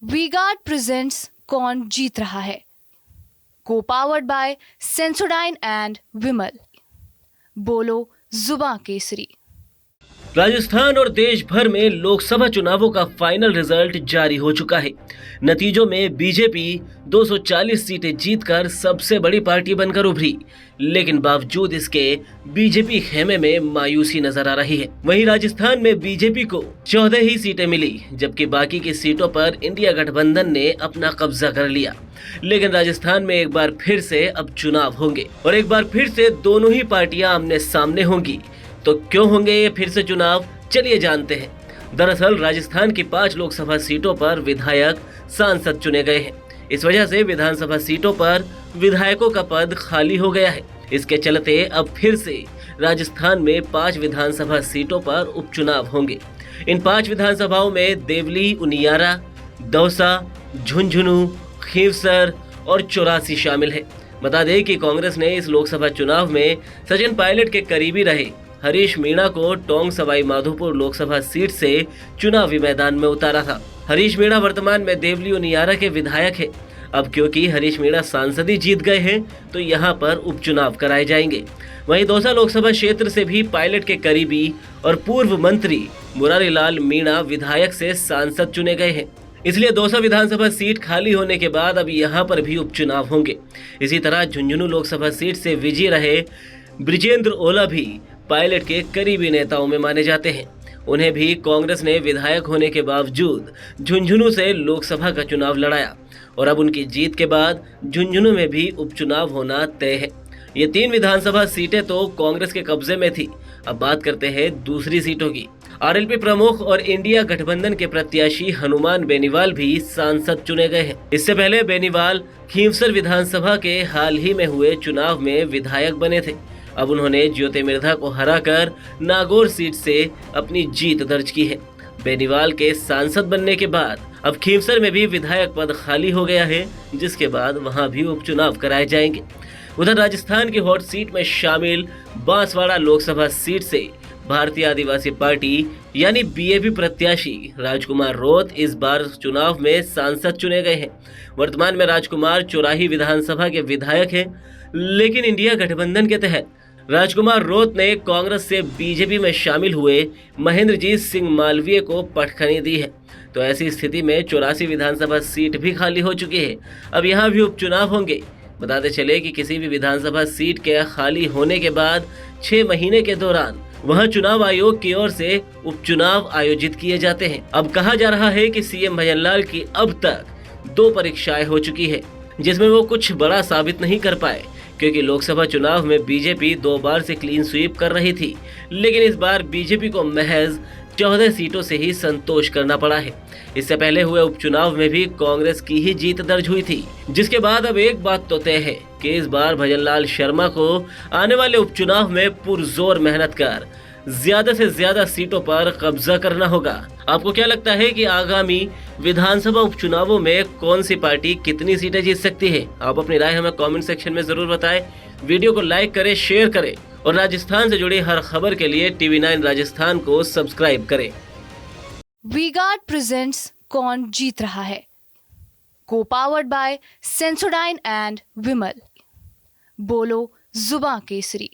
V-Guard presents कौन जीत रहा है, को पावर्ड बाय सेंसोडाइन एंड विमल। बोलो जुबां केसरी। राजस्थान और देश भर में लोकसभा चुनावों का फाइनल रिजल्ट जारी हो चुका है। नतीजों में बीजेपी 240 सीटें जीतकर सबसे बड़ी पार्टी बनकर उभरी, लेकिन बावजूद इसके बीजेपी खेमे में मायूसी नजर आ रही है। वहीं राजस्थान में बीजेपी को 14 ही सीटें मिली, जबकि बाकी की सीटों पर इंडिया गठबंधन ने अपना कब्जा कर लिया। लेकिन राजस्थान में एक बार फिर से अब चुनाव होंगे और एक बार फिर से दोनों ही पार्टियां आमने सामने होंगी। तो क्यों होंगे ये फिर से चुनाव, चलिए जानते हैं। दरअसल राजस्थान की 5 लोकसभा सीटों पर विधायक सांसद चुने गए हैं। इस वजह से विधानसभा सीटों पर विधायकों का पद खाली हो गया है। इसके चलते अब फिर से राजस्थान में 5 विधानसभा सीटों पर उपचुनाव होंगे। इन 5 विधानसभाओं में देवली, उनियारा, दौसा, झुंझुनू, खींवसर और चौरासी शामिल है। बता दें कि कांग्रेस ने इस लोकसभा चुनाव में सचिन पायलट के करीबी रहे हरीश मीणा को टोंक सवाई माधोपुर लोकसभा सीट से चुनावी मैदान में उतारा था। हरीश मीणा वर्तमान में देवली उनियारा के विधायक है। अब क्योंकि हरीश मीणा सांसद ही जीत गए हैं, तो यहां पर उपचुनाव कराए जाएंगे। वहीं दौसा लोकसभा क्षेत्र से भी पायलट के करीबी और पूर्व मंत्री मुरारीलाल मीणा विधायक से सांसद चुने गए हैं। इसलिए दौसा विधानसभा सीट खाली होने के बाद अब यहां पर भी उपचुनाव होंगे। इसी तरह झुंझुनू लोकसभा सीट से विजयी रहे ब्रिजेंद्र ओला भी पायलट के करीबी नेताओं में माने जाते हैं। उन्हें भी कांग्रेस ने विधायक होने के बावजूद झुंझुनू से लोकसभा का चुनाव लड़ाया और अब उनकी जीत के बाद झुंझुनू में भी उपचुनाव होना तय है। ये 3 विधानसभा सीटें तो कांग्रेस के कब्जे में थी। अब बात करते हैं दूसरी सीटों की। आरएलपी प्रमुख और इंडिया गठबंधन के प्रत्याशी हनुमान बेनीवाल भी सांसद चुने गए हैं। इससे पहले बेनीवाल खींवसर विधानसभा के हाल ही में हुए चुनाव में विधायक बने थे। अब उन्होंने ज्योति मिर्धा को हराकर नागौर सीट से अपनी जीत दर्ज की है। बेनीवाल के सांसद बनने के बाद अब खींवसर में भी विधायक पद खाली हो गया है, जिसके बाद वहां भी उपचुनाव कराए जाएंगे। उधर राजस्थान की हॉट सीट में शामिल बांसवाड़ा लोकसभा सीट से भारतीय आदिवासी पार्टी यानी बीएपी प्रत्याशी राजकुमार रोत इस बार चुनाव में सांसद चुने गए हैं। वर्तमान में राजकुमार चौराही विधानसभा के विधायक हैं, लेकिन इंडिया गठबंधन के तहत राजकुमार रोत ने कांग्रेस से बीजेपी में शामिल हुए महेंद्रजीत सिंह मालवीय को पटखनी दी है। तो ऐसी स्थिति में 84 विधानसभा सीट भी खाली हो चुकी है। अब यहाँ भी उपचुनाव होंगे। बताते चले कि किसी भी विधानसभा सीट के खाली होने के बाद 6 महीने के दौरान वहां चुनाव आयोग की ओर से उपचुनाव आयोजित किए जाते हैं। अब कहा जा रहा है कि सीएम भजनलाल की अब तक 2 परीक्षाएं हो चुकी है, जिसमें वो कुछ बड़ा साबित नहीं कर पाए, क्योंकि लोकसभा चुनाव में बीजेपी 2 बार से क्लीन स्वीप कर रही थी। लेकिन इस बार बीजेपी को महज 14 सीटों से ही संतोष करना पड़ा है। इससे पहले हुए उपचुनाव में भी कांग्रेस की ही जीत दर्ज हुई थी, जिसके बाद अब एक बात तो तय है कि इस बार भजनलाल शर्मा को आने वाले उपचुनाव में पुरजोर मेहनत कर ज्यादा से ज्यादा सीटों पर कब्जा करना होगा। आपको क्या लगता है कि आगामी विधानसभा उपचुनावों में कौन सी पार्टी कितनी सीटें जीत सकती है? आप अपनी राय हमें कमेंट सेक्शन में जरूर बताएं। वीडियो को लाइक करें, शेयर करें और राजस्थान से जुड़ी हर खबर के लिए TV9 राजस्थान को सब्सक्राइब करें। वीगार्ड प्रेजेंट्स कौन जीत रहा है, को पावर्ड बाय सेंसोडाइन एंड विमल। बोलो जुबां केसरी।